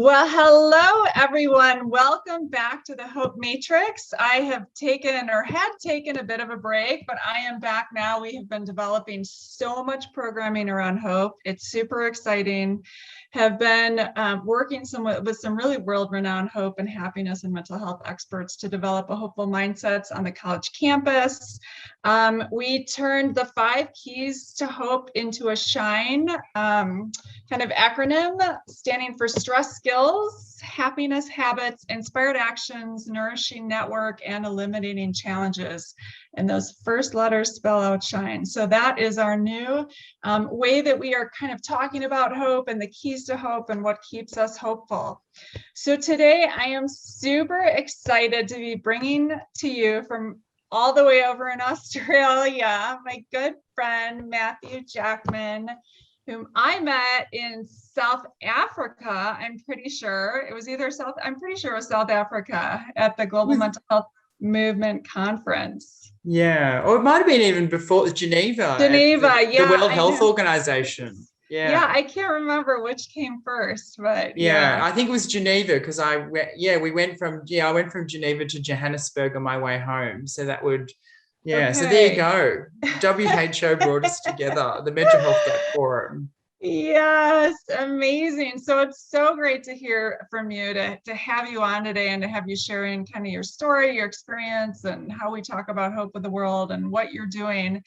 Well, hello, everyone. Welcome back to the Hope Matrix. I have taken or had taken a bit of a break, but I am back now. We have been developing so much programming around hope. It's super exciting. Have been working with some really world-renowned hope and happiness and mental health experts to develop a hopeful mindsets on the college campus. We turned the 5 keys to hope into a shine kind of acronym standing for stress skills, happiness habits, inspired actions, nourishing network, and eliminating challenges. And those first letters spell out shine. So that is our new way that we are kind of talking about hope and the keys to hope and what keeps us hopeful. So today I am super excited to be bringing to you from all the way over in Australia, my good friend, Matthew Jackman, whom I met in South Africa. I'm pretty sure it was South Africa at the Global Mental Health Movement Conference. Yeah, or it might have been even before Geneva. Yeah. The World Health Organization. Yeah, I can't remember which came first, but yeah. I think it was Geneva because I went from Geneva to Johannesburg on my way home. So that would, okay. So there you go. WHO brought us together, the Mental Health Gap Forum. Yes, amazing. So it's so great to hear from you, to have you on today and to have you sharing kind of your story, your experience, and how we talk about hope with the world and what you're doing.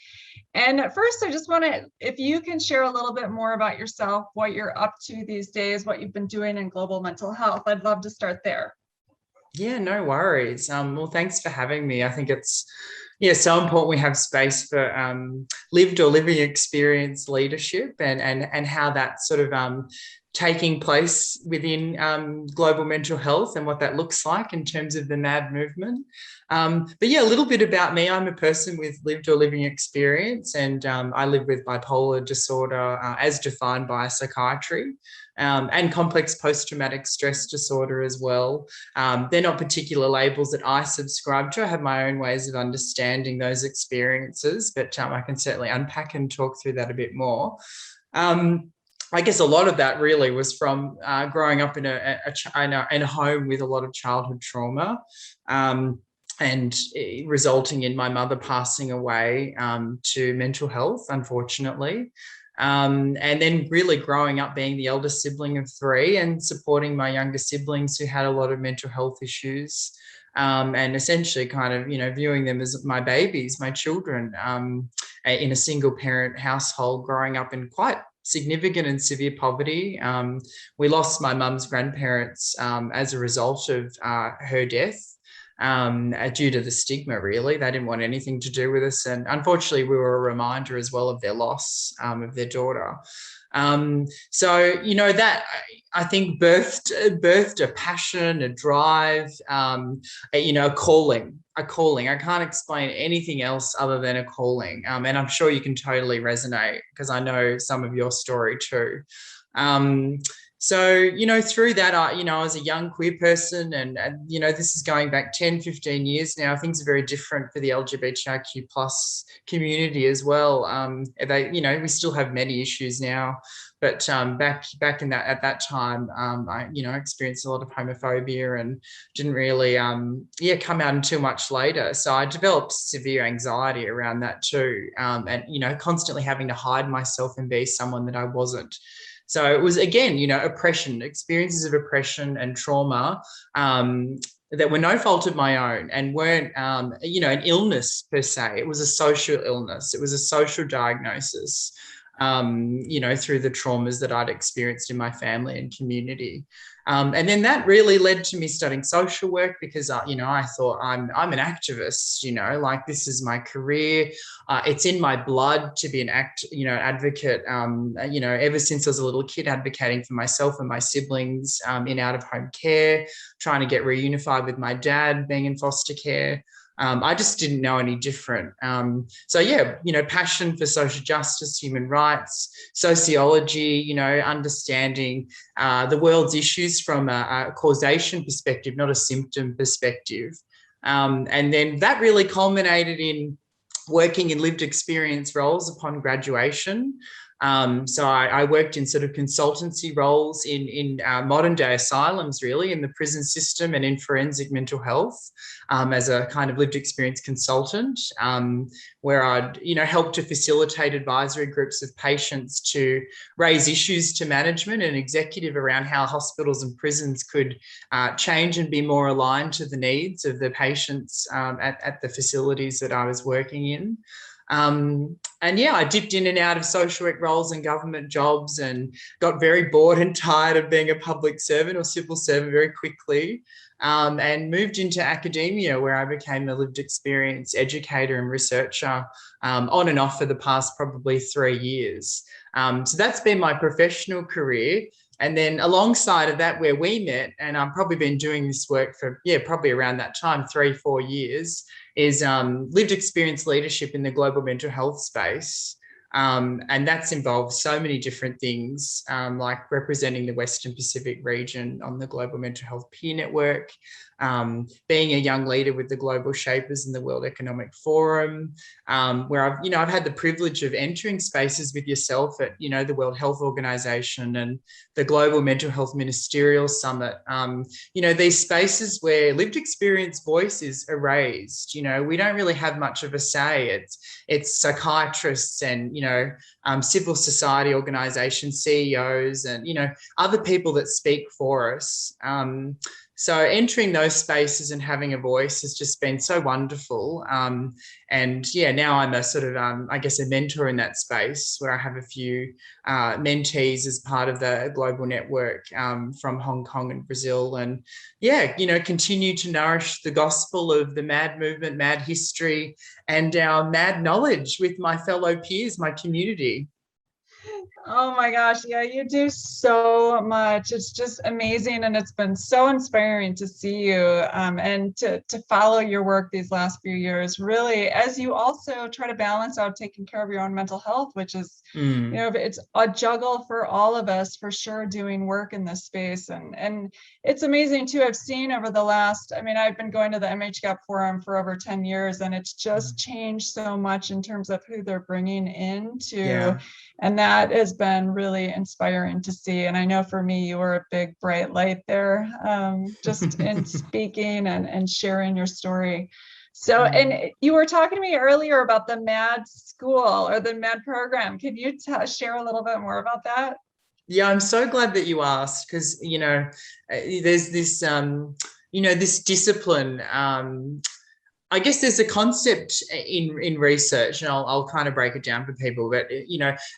And at first, I just want to, if you can share a little bit more about yourself, what you're up to these days, what you've been doing in global mental health. I'd love to start there. Yeah, no worries. Well, thanks for having me. I think it's so important we have space for lived or living experience leadership and how that's sort of taking place within global mental health and what that looks like in terms of the MAD movement. But yeah, a little bit about me. I'm a person with lived or living experience, and I live with bipolar disorder as defined by psychiatry. And complex post-traumatic stress disorder as well. They're not particular labels that I subscribe to. I have my own ways of understanding those experiences, but I can certainly unpack and talk through that a bit more. I guess a lot of that really was from growing up in a home with a lot of childhood trauma, and resulting in my mother passing away to mental health, unfortunately. And then really growing up being the elder sibling of 3 and supporting my younger siblings who had a lot of mental health issues, and essentially kind of, viewing them as my babies, my children, in a single parent household, growing up in quite significant and severe poverty. We lost my mum's grandparents as a result of her death. Due to the stigma, really. They didn't want anything to do with us. And unfortunately, we were a reminder as well of their loss of their daughter. So, that I think birthed a passion, a drive, a calling. I can't explain anything else other than a calling. And I'm sure you can totally resonate because I know some of your story too. So, through that, I was a young queer person and this is going back 10, 15 years now. Things are very different for the LGBTIQ plus community as well. We still have many issues now, but back in at that time, I experienced a lot of homophobia and didn't really, come out until much later. So I developed severe anxiety around that too. And, constantly having to hide myself and be someone that I wasn't. So it was, again, experiences of oppression and trauma that were no fault of my own and weren't, an illness per se. It was a social illness. It was a social diagnosis, through the traumas that I'd experienced in my family and community. And then that really led to me studying social work because, I thought I'm an activist, like this is my career. It's in my blood to be an advocate, ever since I was a little kid, advocating for myself and my siblings in out-of-home care, trying to get reunified with my dad being in foster care. I just didn't know any different. Passion for social justice, human rights, sociology, understanding the world's issues from a causation perspective, not a symptom perspective. And then that really culminated in working in lived experience roles upon graduation. So I worked in sort of consultancy roles in modern day asylums, really, in the prison system and in forensic mental health, as a kind of lived experience consultant, where I'd, help to facilitate advisory groups of patients to raise issues to management and executive around how hospitals and prisons could change and be more aligned to the needs of the patients at the facilities that I was working in. And yeah, I dipped in and out of social work roles and government jobs and got very bored and tired of being a public servant or civil servant very quickly, and moved into academia, where I became a lived experience educator and researcher, on and off for the past probably 3 years. So that's been my professional career. And then alongside of that, where we met, and I've probably been doing this work for, probably around that time, 3-4 years, is lived experience leadership in the global mental health space. And that's involved so many different things, like representing the Western Pacific region on the Global Mental Health Peer Network, being a young leader with the Global Shapers in the World Economic Forum, where I've had the privilege of entering spaces with yourself at, the World Health Organization and the Global Mental Health Ministerial Summit. These spaces where lived experience voice is erased. We don't really have much of a say. It's psychiatrists and, civil society organizations, CEOs, and, other people that speak for us. So entering those spaces and having a voice has just been so wonderful. Now I'm a sort of, a mentor in that space, where I have a few mentees as part of the global network, from Hong Kong and Brazil. And continue to nourish the gospel of the MAD movement, MAD history, and our MAD knowledge with my fellow peers, my community. Oh my gosh, yeah, you do so much. It's just amazing, and it's been so inspiring to see you, and to follow your work these last few years, really, as you also try to balance out taking care of your own mental health, which is, it's a juggle for all of us, for sure, doing work in this space. And it's amazing too. I've seen over the last, I've been going to the MHGAP forum for over 10 years, and it's just changed so much in terms of who they're bringing in to, and that has been really inspiring to see. And I know for me, you were a big bright light there, just in speaking and sharing your story. So, and you were talking to me earlier about the MAD school or the MAD program. Can you share a little bit more about that? Yeah, I'm so glad that you asked, because, there's this, this discipline. I guess there's a concept in research, and I'll kind of break it down for people, but,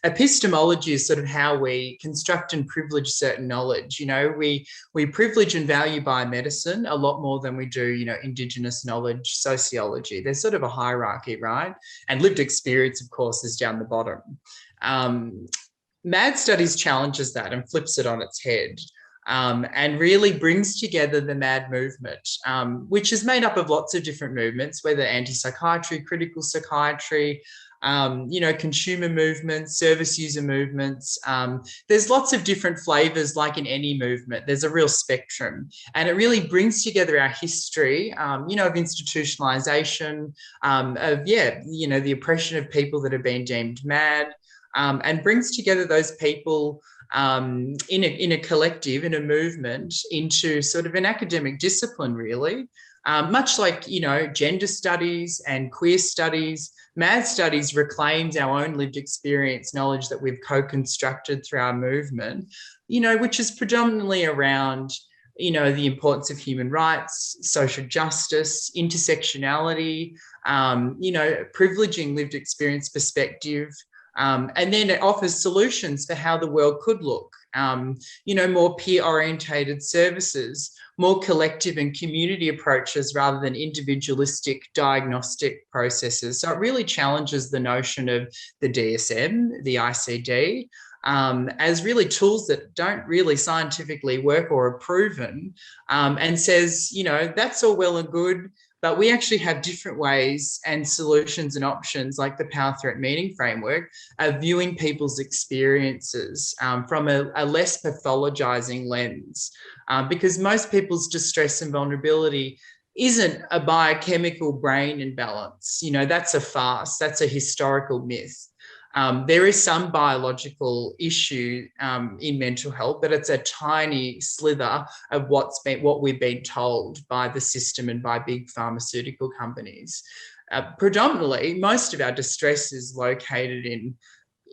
epistemology is sort of how we construct and privilege certain knowledge. We privilege and value biomedicine a lot more than we do, Indigenous knowledge, sociology. There's sort of a hierarchy, right? And lived experience, of course, is down the bottom. MAD Studies challenges that and flips it on its head. And really brings together the MAD movement, which is made up of lots of different movements, whether anti-psychiatry, critical psychiatry, consumer movements, service user movements. There's lots of different flavors, like in any movement. There's a real spectrum, and it really brings together our history, of institutionalization, the oppression of people that have been deemed mad, and brings together those people in a collective, in a movement, into sort of an academic discipline, really. Much like, gender studies and queer studies, MAD studies reclaims our own lived experience knowledge that we've co-constructed through our movement, which is predominantly around, the importance of human rights, social justice, intersectionality, privileging lived experience perspective. And then it offers solutions for how the world could look, more peer-orientated services, more collective and community approaches rather than individualistic diagnostic processes. So it really challenges the notion of the DSM, the ICD, as really tools that don't really scientifically work or are proven, and says, that's all well and good, but we actually have different ways and solutions and options, like the power threat meaning framework, of viewing people's experiences from a less pathologizing lens, because most people's distress and vulnerability isn't a biochemical brain imbalance. That's a farce. That's a historical myth. There is some biological issue in mental health, but it's a tiny slither of what we've been told by the system and by big pharmaceutical companies. Predominantly, most of our distress is located in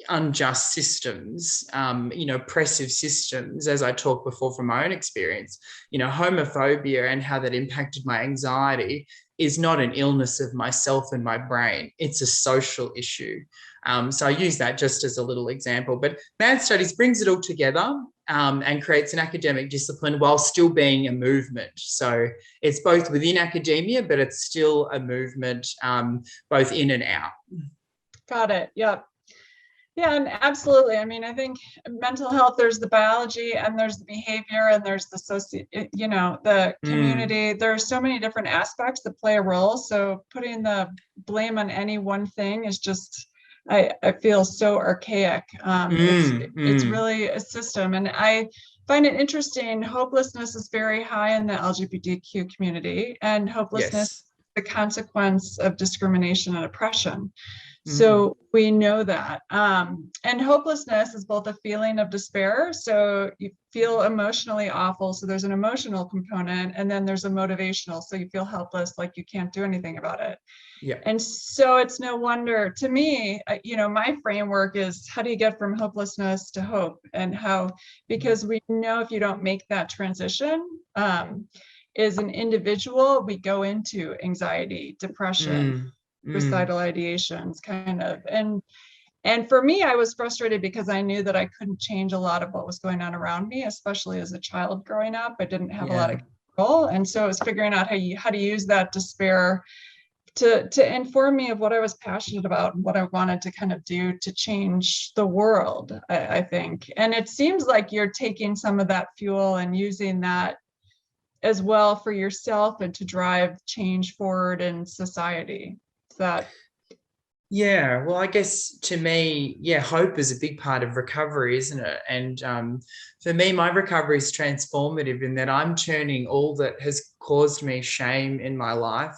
unjust systems, oppressive systems, as I talked before from my own experience. Homophobia and how that impacted my anxiety is not an illness of myself and my brain. It's a social issue. So I use that just as a little example. But Mad Studies brings it all together and creates an academic discipline while still being a movement. So it's both within academia, but it's still a movement both in and out. Got it. Yep. Yeah, and absolutely. I mean, I think mental health, there's the biology and there's the behavior and there's the the community. There are so many different aspects that play a role. So putting the blame on any one thing is just, I feel so archaic. It's really a system. And I find it interesting. Hopelessness is very high in the LGBTQ community, and hopelessness is the consequence of discrimination and oppression. So we know that. And hopelessness is both a feeling of despair. So you feel emotionally awful. So there's an emotional component, and then there's a motivational. So you feel helpless, like you can't do anything about it. Yeah. And so it's no wonder to me, my framework is, how do you get from hopelessness to hope? And because we know if you don't make that transition, as an individual, we go into anxiety, depression, suicidal ideations, kind of. And for me, I was frustrated because I knew that I couldn't change a lot of what was going on around me, especially as a child growing up. I didn't have a lot of control. And so I was figuring out how to use that despair to inform me of what I was passionate about and what I wanted to kind of do to change the world, I think. And it seems like you're taking some of that fuel and using that as well for yourself and to drive change forward in society. Yeah, well, I guess to me, hope is a big part of recovery, isn't it? And for me, my recovery is transformative in that I'm turning all that has caused me shame in my life,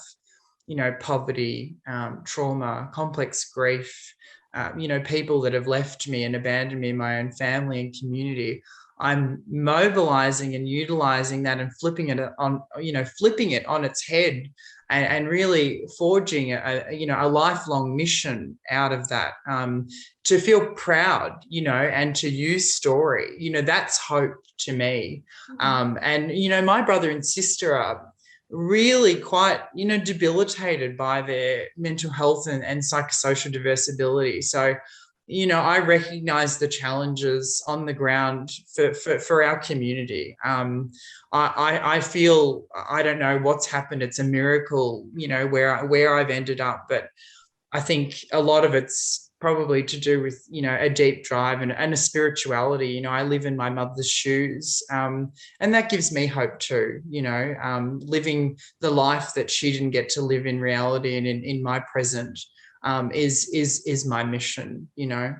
poverty, trauma, complex grief, people that have left me and abandoned me in my own family and community. I'm mobilizing and utilizing that and flipping it on its head and really forging a lifelong mission out of that, to feel proud, and to use story, that's hope to me. And, my brother and sister are really quite, debilitated by their mental health and psychosocial diversability. So, I recognize the challenges on the ground for our community. I feel, I don't know what's happened. It's a miracle, where I've ended up, but I think a lot of it's probably to do with, a deep drive and a spirituality. I live in my mother's shoes, and that gives me hope too, living the life that she didn't get to live in reality and in my present. Is my mission, Yeah.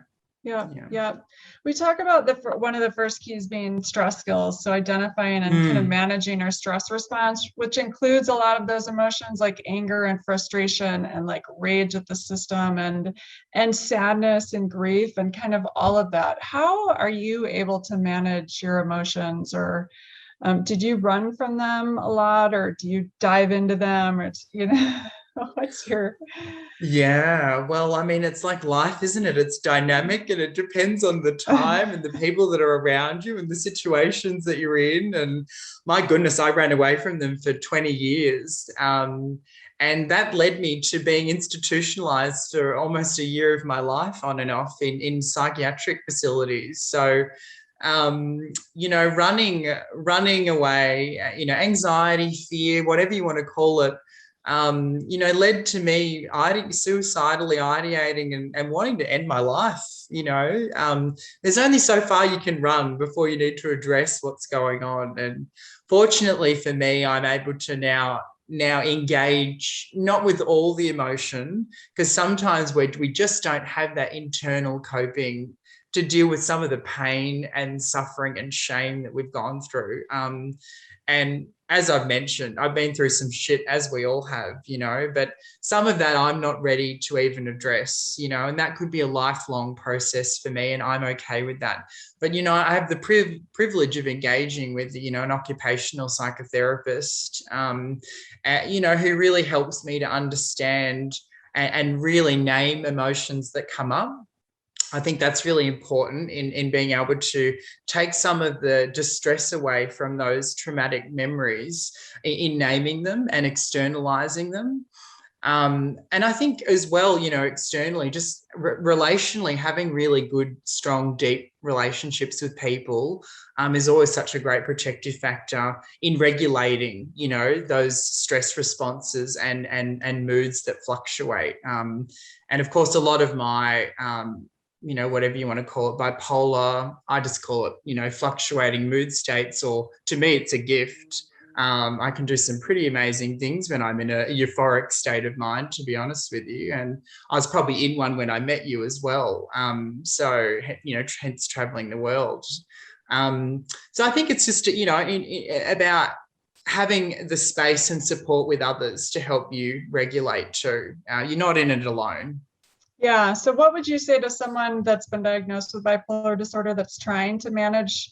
We talk about one of the first keys being stress skills. So identifying and kind of managing our stress response, which includes a lot of those emotions like anger and frustration and like rage at the system and sadness and grief and kind of all of that. How are you able to manage your emotions, or did you run from them a lot, or do you dive into them, or what's your... Yeah, well, I mean, it's like life, isn't it? It's dynamic and it depends on the time and the people that are around you and the situations that you're in. And my goodness, I ran away from them for 20 years. And that led me to being institutionalized for almost a year of my life on and off in psychiatric facilities. So, running away, anxiety, fear, whatever you want to call it, led to me suicidally ideating and wanting to end my life. There's only so far you can run before you need to address what's going on. And fortunately for me, I'm able to now engage, not with all the emotion, because sometimes we just don't have that internal coping deal with some of the pain and suffering and shame that we've gone through. And as I've mentioned, I've been through some shit, as we all have, but some of that I'm not ready to even address, and that could be a lifelong process for me, and I'm okay with that. But, I have the privilege of engaging with, an occupational psychotherapist, who really helps me to understand and really name emotions that come up. I think that's really important in being able to take some of the distress away from those traumatic memories in naming them and externalizing them. And I think as well, externally, just relationally, having really good, strong, deep relationships with people is always such a great protective factor in regulating, those stress responses and moods that fluctuate. And of course, a lot of my whatever you want to call it, bipolar, I just call it, fluctuating mood states, or to me, it's a gift. I can do some pretty amazing things when I'm in a euphoric state of mind, to be honest with you. And I was probably in one when I met you as well. So, hence traveling the world. So I think it's just, about having the space and support with others to help you regulate too. You're not in it alone. Yeah. So what would you say to someone that's been diagnosed with bipolar disorder that's trying to manage?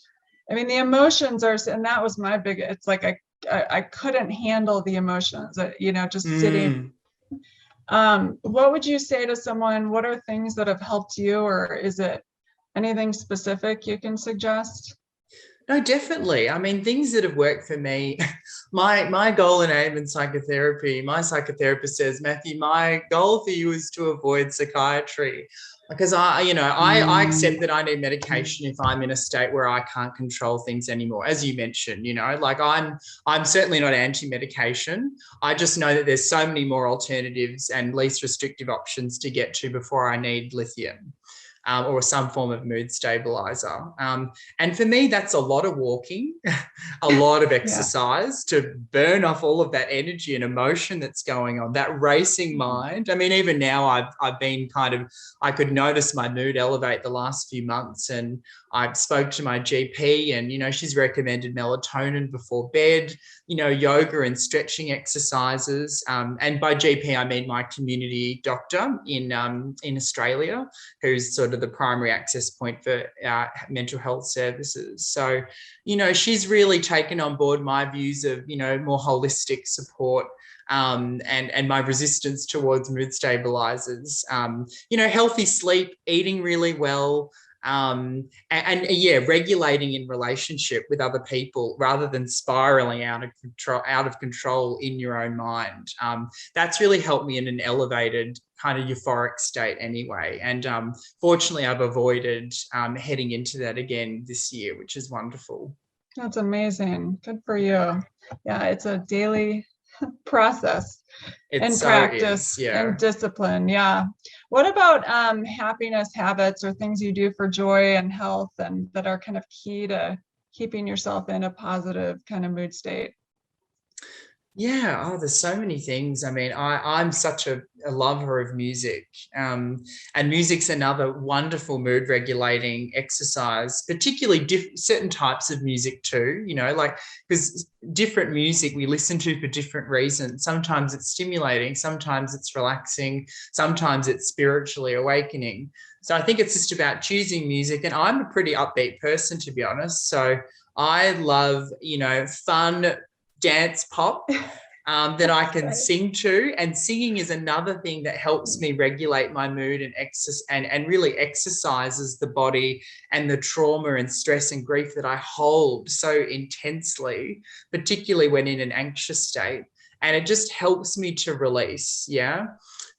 I mean, the emotions are, and that was my big, it's like I couldn't handle the emotions, just sitting. What would you say to someone? What are things that have helped you, or is it anything specific you can suggest? No, definitely. I mean, things that have worked for me, my goal and aim in psychotherapy, my psychotherapist says, Matthew, my goal for you is to avoid psychiatry, because I accept that I need medication if I'm in a state where I can't control things anymore. As you mentioned, like I'm certainly not anti-medication. I just know that there's so many more alternatives and least restrictive options to get to before I need lithium. Or some form of mood stabilizer. And for me, that's a lot of walking, a lot of exercise to burn off all of that energy and emotion that's going on, that racing mind. I mean, even now I've been I could notice my mood elevate the last few months, and I spoke to my GP, and, she's recommended melatonin before bed, yoga and stretching exercises. And by GP, I mean my community doctor in Australia, who's sort of the primary access point for mental health services. So, she's really taken on board my views of, more holistic support and my resistance towards mood stabilizers, healthy sleep, eating really well, regulating in relationship with other people rather than spiraling out of control in your own mind. That's really helped me in an elevated kind of euphoric state anyway. And fortunately, I've avoided heading into that again this year, which is wonderful. That's amazing. Good for you. Yeah, it's a daily process and practice and discipline. Yeah. What about happiness habits or things you do for joy and health and that are kind of key to keeping yourself in a positive kind of mood state? Yeah, there's so many things. I mean, I'm such a lover of music, and music's another wonderful mood regulating exercise, particularly certain types of music too, like, because different music we listen to for different reasons. Sometimes it's stimulating, sometimes it's relaxing, sometimes it's spiritually awakening. So I think it's just about choosing music, and I'm a pretty upbeat person, to be honest. So I love, fun dance pop that I can sing to, and singing is another thing that helps me regulate my mood and really exercises the body and the trauma and stress and grief that I hold so intensely, particularly when in an anxious state, and it just helps me to release.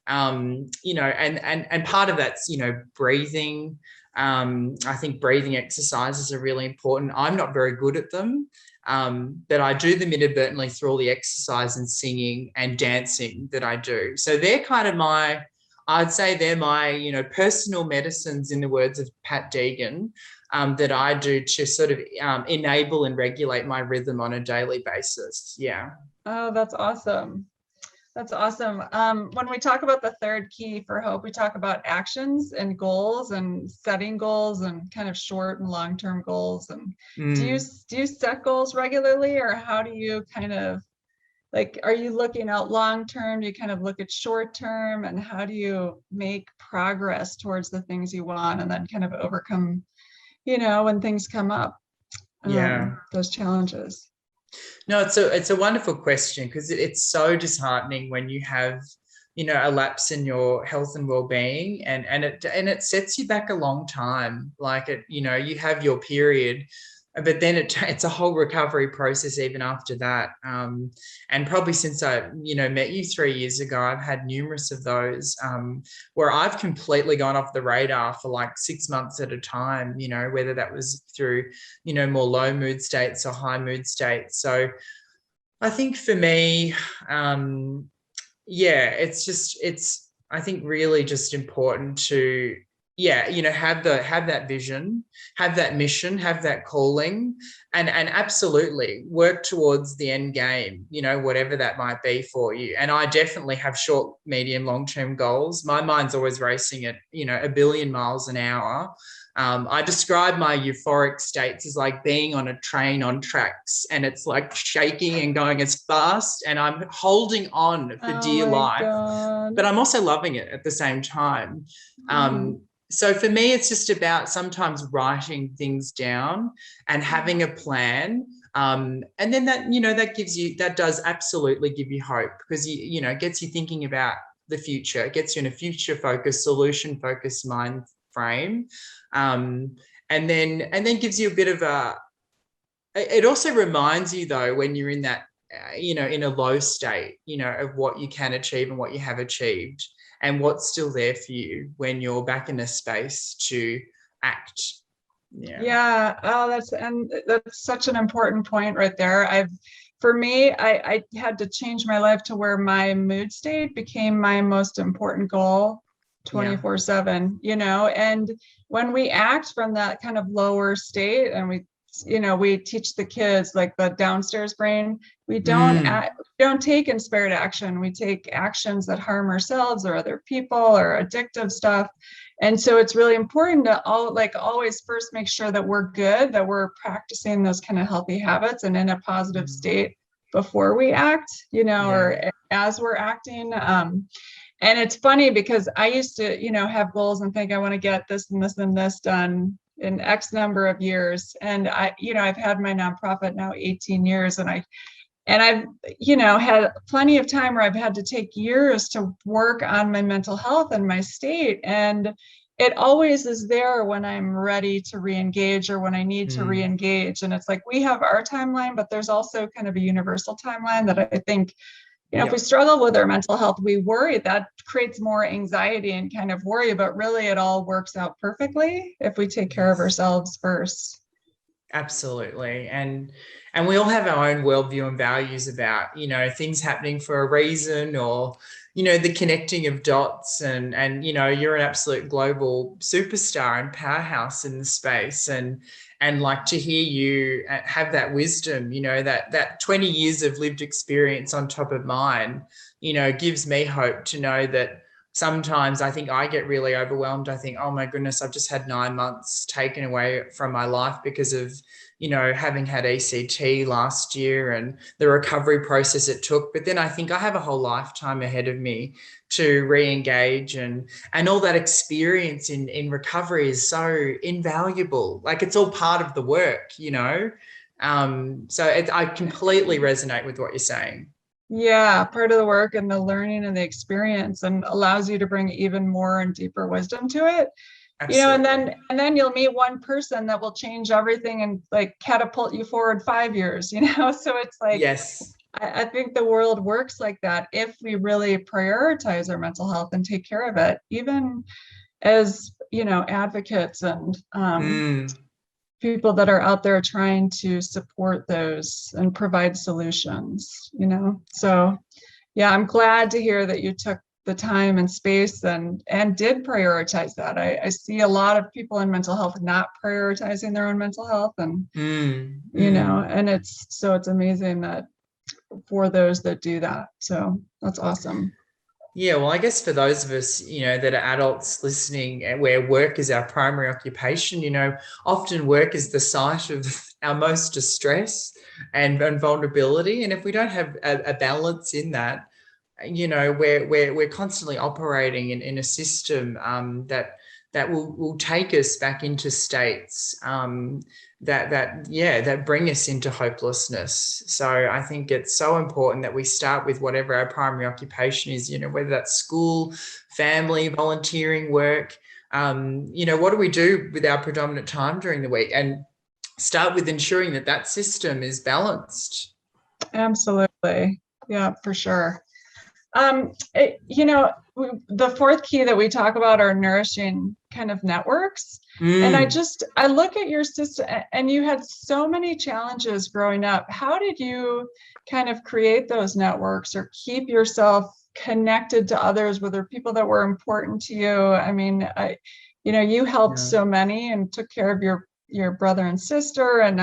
And part of that's breathing. I think breathing exercises are really important. I'm not very good at them, but I do them inadvertently through all the exercise and singing and dancing that I do. So they're kind of I'd say they're my, personal medicines, in the words of Pat Deegan, that I do to sort of enable and regulate my rhythm on a daily basis. Yeah. Oh, that's awesome. That's awesome. When we talk about the third key for hope, we talk about actions and goals and setting goals and kind of short and long-term goals. And do you set goals regularly, or how do you kind of like, are you looking out long-term? Do you kind of look at short-term, and how do you make progress towards the things you want and then kind of overcome, when things come up, those challenges? No, it's a wonderful question, because it's so disheartening when you have, a lapse in your health and well-being, and it sets you back a long time. Like you have your period, but then it's a whole recovery process even after that. And probably since I, met you 3 years ago, I've had numerous of those where I've completely gone off the radar for like 6 months at a time, whether that was through, more low mood states or high mood states. So I think for me, it's I think really just important to, have that vision, have that mission, have that calling, and absolutely work towards the end game, whatever that might be for you. And I definitely have short, medium, long-term goals. My mind's always racing at, 1 billion miles an hour. I describe my euphoric states as like being on a train on tracks, and it's like shaking and going as fast, and I'm holding on for dear life, God. but I'm also loving it at the same time. So for me, it's just about sometimes writing things down and having a plan. And then that does absolutely give you hope, because it gets you thinking about the future. It gets you in a future focused, solution focused mind frame. And then gives you a bit of it also reminds you though, when you're in that, in a low state, of what you can achieve and what you have achieved, and what's still there for you when you're back in a space to act. Yeah. Oh, that's such an important point right there. For me, I had to change my life to where my mood state became my most important goal 24/7, and when we act from that kind of lower state, and we teach the kids, like the downstairs brain, we don't take inspired action. We take actions that harm ourselves or other people or addictive stuff. And so it's really important to always first make sure that we're good, that we're practicing those kind of healthy habits and in a positive state before we act, or as we're acting. And it's funny because I used to, have goals and think I want to get this and this and this done in X number of years. And I've had my nonprofit now 18 years, and I've, had plenty of time where I've had to take years to work on my mental health and my state. And it always is there when I'm ready to re-engage or when I need to re-engage. And it's like, we have our timeline, but there's also kind of a universal timeline that I think, if we struggle with our mental health, we worry. That creates more anxiety and kind of worry, but really it all works out perfectly if we take care of ourselves first. Absolutely. And we all have our own worldview and values about, things happening for a reason, or, the connecting of dots, and you're an absolute global superstar and powerhouse in the space. And like to hear you have that wisdom, that 20 years of lived experience on top of mine, gives me hope to know that sometimes I think I get really overwhelmed. I think, oh my goodness, I've just had 9 months taken away from my life because of, having had ECT last year and the recovery process it took. But then I think I have a whole lifetime ahead of me to re-engage, and all that experience in recovery is so invaluable. Like, it's all part of the work, So I completely resonate with what you're saying. Yeah, part of the work and the learning and the experience, and allows you to bring even more and deeper wisdom to it. Absolutely. And then you'll meet one person that will change everything and like catapult you forward 5 years, So it's like, yes, I think the world works like that if we really prioritize our mental health and take care of it, even as, advocates and people that are out there trying to support those and provide solutions, So yeah, I'm glad to hear that you took the time and space and did prioritize that. I see a lot of people in mental health not prioritizing their own mental health, and and it's amazing that for those that do that. So that's awesome. Yeah, well, I guess for those of us, that are adults listening and where work is our primary occupation, often work is the site of our most distress and vulnerability. And if we don't have a balance in that, we're constantly operating in a system that will take us back into states that bring us into hopelessness. So I think it's so important that we start with whatever our primary occupation is, whether that's school, family, volunteering, work. What do we do with our predominant time during the week? And start with ensuring that system is balanced. Absolutely. Yeah, for sure. The fourth key that we talk about are nourishing kind of networks. And I look at your system, and you had so many challenges growing up. How did you kind of create those networks or keep yourself connected to others? Were there people that were important to you? I mean, you helped so many and took care of your brother and sister. And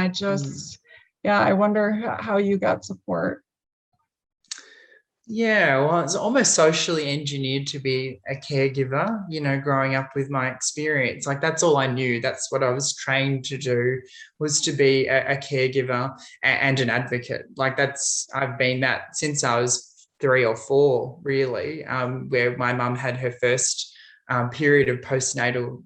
I wonder how you got support. Yeah, well, it's almost socially engineered to be a caregiver, growing up with my experience. Like, that's all I knew. That's what I was trained to do, was to be a caregiver and an advocate. Like, I've been that since I was 3 or 4, really, where my mum had her first period of postnatal,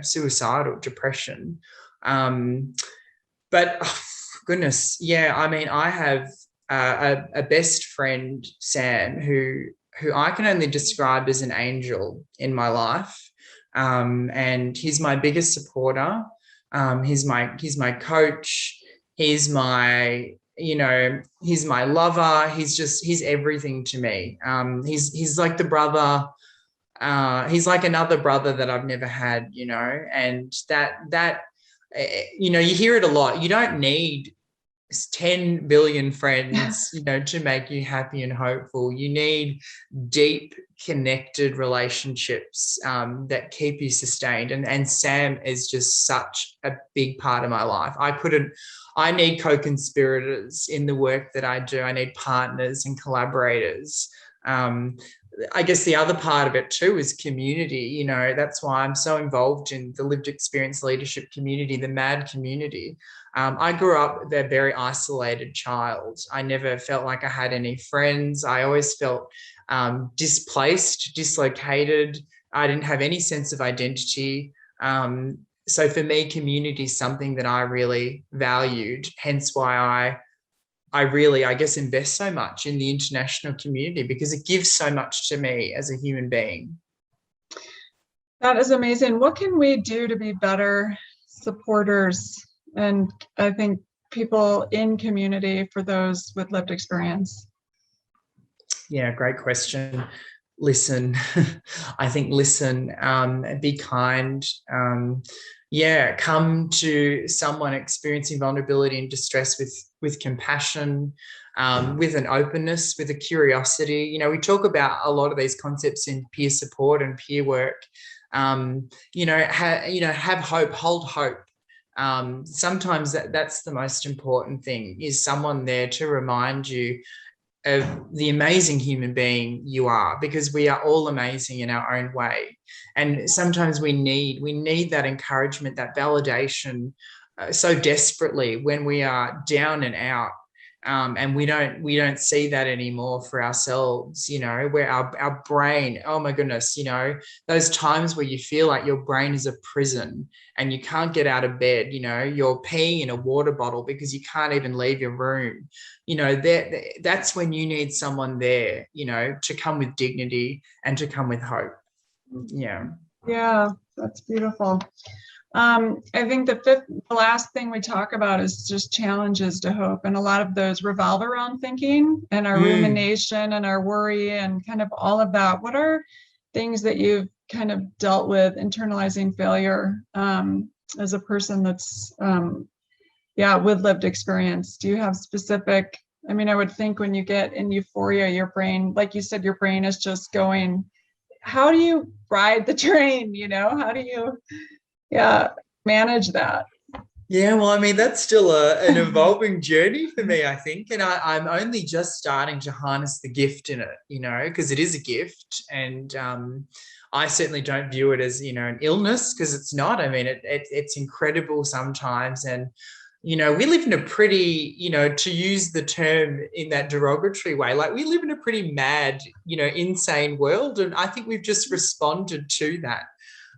suicidal depression. But oh, goodness, yeah, I mean, I have a best friend, Sam, who I can only describe as an angel in my life, and he's my biggest supporter. He's my coach. He's my he's my lover. He's everything to me. He's like the brother. He's like another brother that I've never had. And that you hear it a lot. You don't need 10 billion friends, to make you happy and hopeful. You need deep, connected relationships that keep you sustained. And Sam is just such a big part of my life. I need co-conspirators in the work that I do. I need partners and collaborators. I guess the other part of it too is community. That's why I'm so involved in the lived experience leadership community, the MAD community. I grew up a very isolated child. I never felt like I had any friends. I always felt displaced, dislocated. I didn't have any sense of identity. So for me, community is something that I really valued, hence why I really, I guess, invest so much in the international community, because it gives so much to me as a human being. That is amazing. What can we do to be better supporters? And I think people in community for those with lived experience. Yeah, great question. Listen. I think listen, be kind. Come to someone experiencing vulnerability and distress with compassion, with an openness, with a curiosity. We talk about a lot of these concepts in peer support and peer work. Have hope, hold hope. Sometimes that's the most important thing, is someone there to remind you of the amazing human being you are, because we are all amazing in our own way. And sometimes we need that encouragement, that validation so desperately when we are down and out. And we don't see that anymore for ourselves, where our brain, oh my goodness, those times where you feel like your brain is a prison and you can't get out of bed, you're peeing in a water bottle because you can't even leave your room, that's when you need someone there, to come with dignity and to come with hope. Yeah, that's beautiful. I think the last thing we talk about is just challenges to hope. And a lot of those revolve around thinking and our rumination and our worry and kind of all of that. What are things that you've kind of dealt with internalizing failure as a person that's, with lived experience? Do you have specific, I would think when you get in euphoria, your brain, like you said, your brain is just going, how do you ride the train? How do you manage that? Yeah, well, I mean, that's still an evolving journey for me, I think. And I'm only just starting to harness the gift in it, because it is a gift. And I certainly don't view it as, an illness, because it's not. I mean, it's incredible sometimes. And, we live in a pretty, to use the term in that derogatory way, like we live in a pretty mad, insane world. And I think we've just responded to that.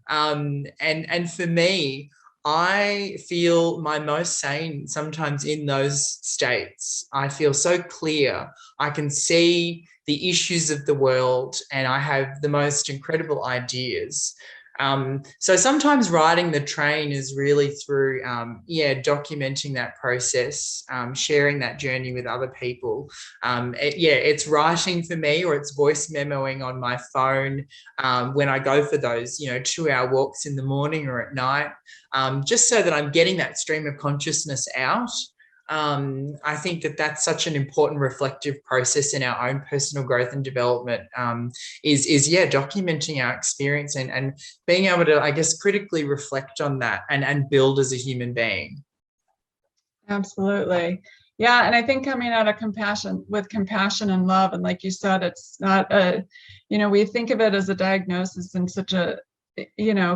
And for me, I feel my most sane sometimes in those states. I feel so clear. I can see the issues of the world and I have the most incredible ideas. So sometimes riding the train is really through, documenting that process, sharing that journey with other people. It's writing for me, or it's voice memoing on my phone when I go for those, 2-hour walks in the morning or at night, just so that I'm getting that stream of consciousness out. I think that that's such an important reflective process in our own personal growth and development, is documenting our experience and being able to, I guess, critically reflect on that and build as a human being. Absolutely. Yeah. And I think coming out of compassion and love, and like you said, it's not we think of it as a diagnosis in such a,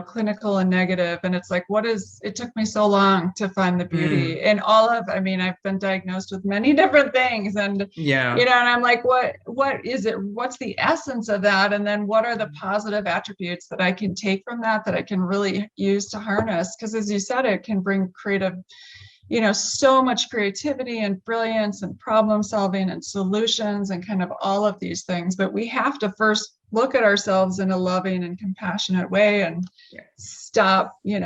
clinical and negative. And it's like, it took me so long to find the beauty in all of, I've been diagnosed with many different things, and, and I'm like, what is it? What's the essence of that? And then what are the positive attributes that I can take from that I can really use to harness? Because as you said, it can bring creative, so much creativity and brilliance and problem solving and solutions and kind of all of these things. But we have to first look at ourselves in a loving and compassionate way and stop, just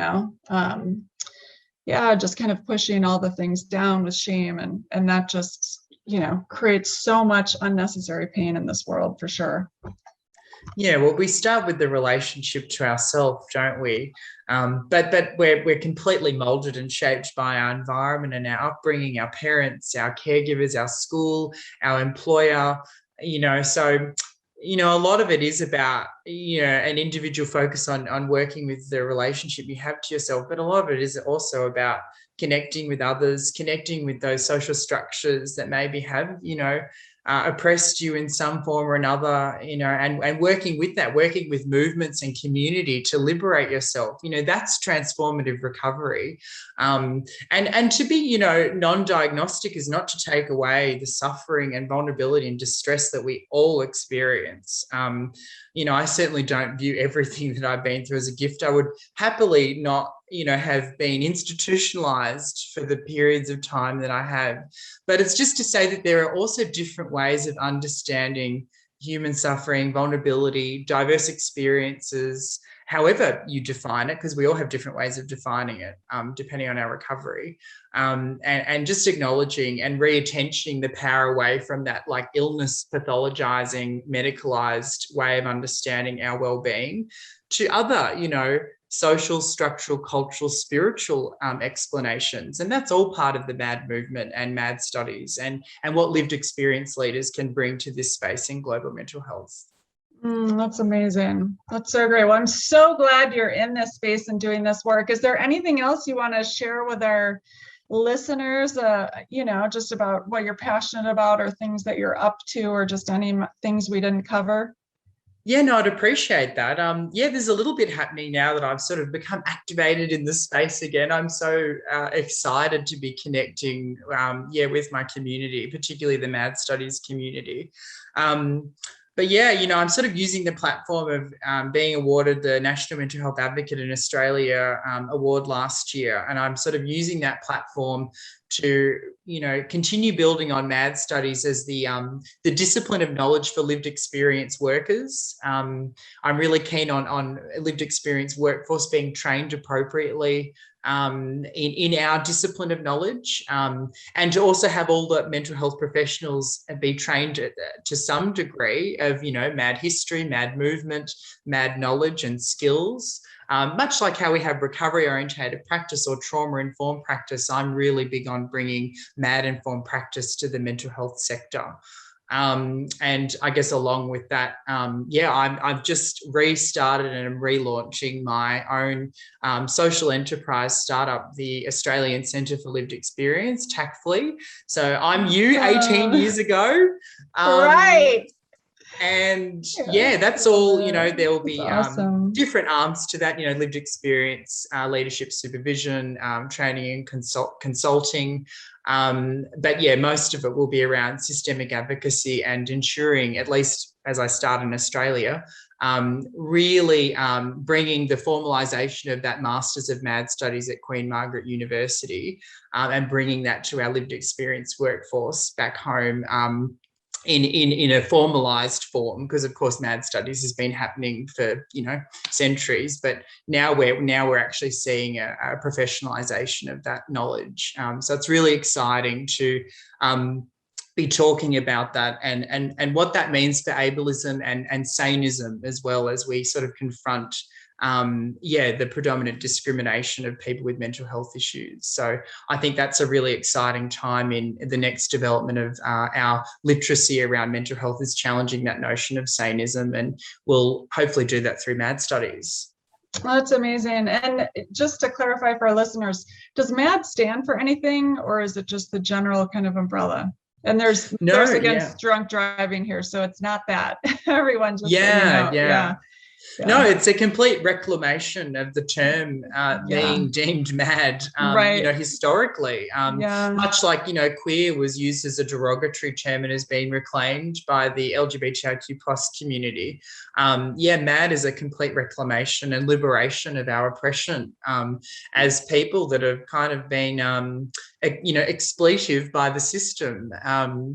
kind of pushing all the things down with shame. And that just, creates so much unnecessary pain in this world, for sure. Yeah, well, we start with the relationship to ourselves, don't we? But we're completely molded and shaped by our environment and our upbringing, our parents, our caregivers, our school, our employer, so a lot of it is about, an individual focus on working with the relationship you have to yourself. But a lot of it is also about connecting with others, connecting with those social structures that maybe have, oppressed you in some form or another, and working with movements and community to liberate yourself. That's transformative recovery. And to be, non-diagnostic is not to take away the suffering and vulnerability and distress that we all experience. I certainly don't view everything that I've been through as a gift. I would happily not, have been institutionalized for the periods of time that I have. But it's just to say that there are also different ways of understanding human suffering, vulnerability, diverse experiences, however you define it, because we all have different ways of defining it, depending on our recovery, and just acknowledging and reattentioning the power away from that like illness pathologizing, medicalized way of understanding our well-being to other, social, structural, cultural, spiritual explanations. And that's all part of the MAD movement and MAD studies and what lived experience leaders can bring to this space in global mental health. That's amazing. That's so great. Well, I'm so glad you're in this space and doing this work. Is there anything else you want to share with our listeners, just about what you're passionate about or things that you're up to, or just any things we didn't cover? Yeah, no, I'd appreciate that. There's a little bit happening now that I've sort of become activated in the space again. I'm so excited to be connecting, with my community, particularly the MAD studies community. But I'm sort of using the platform of being awarded the National Mental Health Advocate in Australia award last year. And I'm sort of using that platform to, continue building on MAD studies as the discipline of knowledge for lived experience workers. I'm really keen on lived experience workforce being trained appropriately in our discipline of knowledge, and to also have all the mental health professionals be trained to some degree of, MAD history, MAD movement, MAD knowledge and skills. Much like how we have recovery-orientated practice or trauma-informed practice, I'm really big on bringing MAD-informed practice to the mental health sector. And I guess along with that, I've just restarted and I'm relaunching my own social enterprise startup, the Australian Centre for Lived Experience, TACFLI. So I'm you 18 years ago. Right. And that's all, there will be awesome. different arms to that, lived experience, leadership supervision, training and consulting. But most of it will be around systemic advocacy and ensuring, at least as I start in Australia, really bringing the formalisation of that Masters of MAD Studies at Queen Margaret University and bringing that to our lived experience workforce back home in a formalized form, because of course MAD studies has been happening for centuries, but now we're actually seeing a professionalization of that knowledge. So it's really exciting to be talking about that and what that means for ableism and saneism, as well as we sort of confront the predominant discrimination of people with mental health issues. So I think that's a really exciting time in the next development of our literacy around mental health, is challenging that notion of saneism, and we'll hopefully do that through MAD studies. Well, that's amazing. And just to clarify for our listeners, does MAD stand for anything, or is it just the general kind of umbrella? And there's against drunk driving here, so it's not that. Everyone just No, it's a complete reclamation of the term being deemed mad, historically. Much like, queer was used as a derogatory term and has been reclaimed by the LGBTIQ plus community. Mad is a complete reclamation and liberation of our oppression as people that have kind of been, expletive by the system.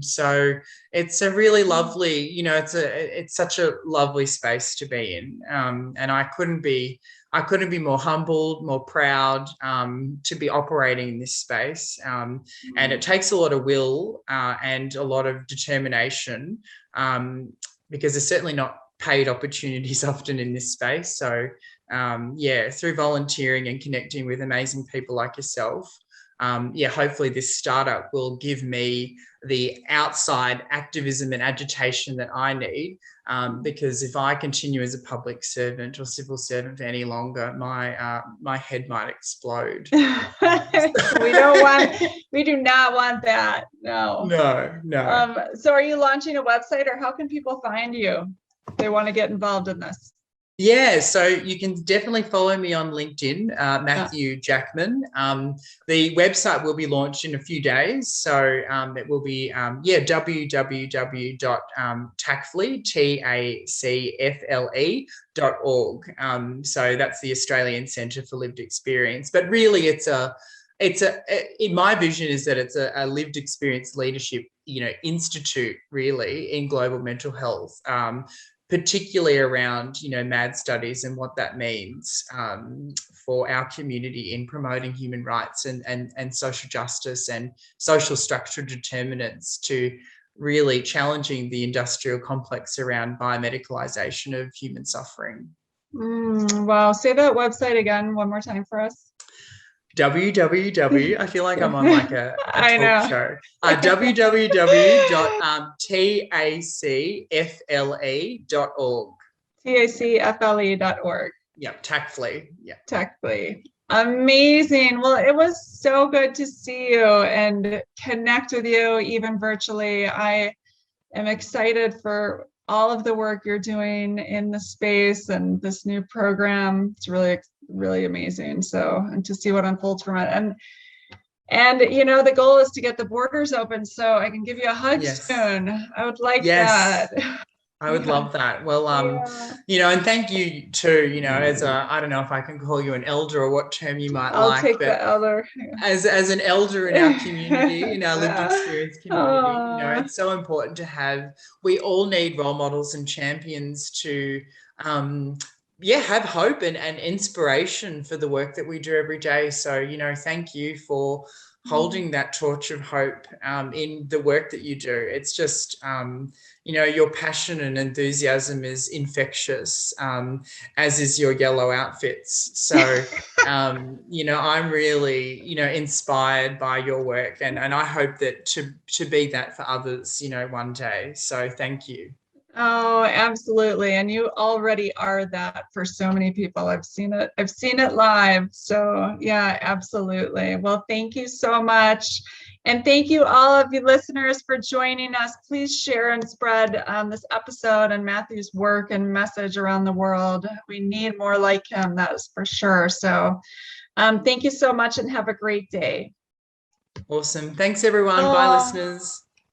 So it's a really lovely, it's such a lovely space to be in. And I couldn't be more humbled, more proud to be operating in this space. And it takes a lot of will and a lot of determination, because there's certainly not paid opportunities often in this space. So through volunteering and connecting with amazing people like yourself, hopefully this startup will give me the outside activism and agitation that I need, because if I continue as a public servant or civil servant for any longer, my head might explode. We do not want that. No. So are you launching a website, or how can people find you if they want to get involved in this? Yeah, so you can definitely follow me on LinkedIn, Matthew Jackman. The website will be launched in a few days. So it will be, www.tacfle.org. So that's the Australian Centre for Lived Experience. But really in my vision is that it's a lived experience leadership, institute really in global mental health. Particularly around, MAD studies and what that means for our community in promoting human rights and social justice and social structural determinants, to really challenging the industrial complex around biomedicalization of human suffering. Wow. Say that website again one more time for us. I feel like I'm on like a talk show. www.tacfle.org. tacfle.org. Yep, TACFLE. Yeah. TACFLE. Amazing. Well, it was so good to see you and connect with you, even virtually. I am excited for all of the work you're doing in the space and this new program. It's really, really amazing. So, and to see what unfolds from it. And the goal is to get the borders open so I can give you a hug soon. I would like that. I would love that. Well, and thank you too, as I don't know if I can call you an elder or what term you might I'll take the elder. As an elder in our community, in our lived experience community, it's so important to have, we all need role models and champions to, have hope and inspiration for the work that we do every day. So, thank you for holding that torch of hope in the work that you do. It's just, your passion and enthusiasm is infectious, as is your yellow outfits. So, I'm really, inspired by your work, and I hope that to be that for others, one day. So thank you. Oh, absolutely. And you already are that for so many people. I've seen it live. So yeah, absolutely. Well, thank you so much. And thank you all of you listeners for joining us. Please share and spread this episode and Matthew's work and message around the world. We need more like him, that is for sure. So thank you so much and have a great day. Awesome. Thanks everyone. Bye listeners.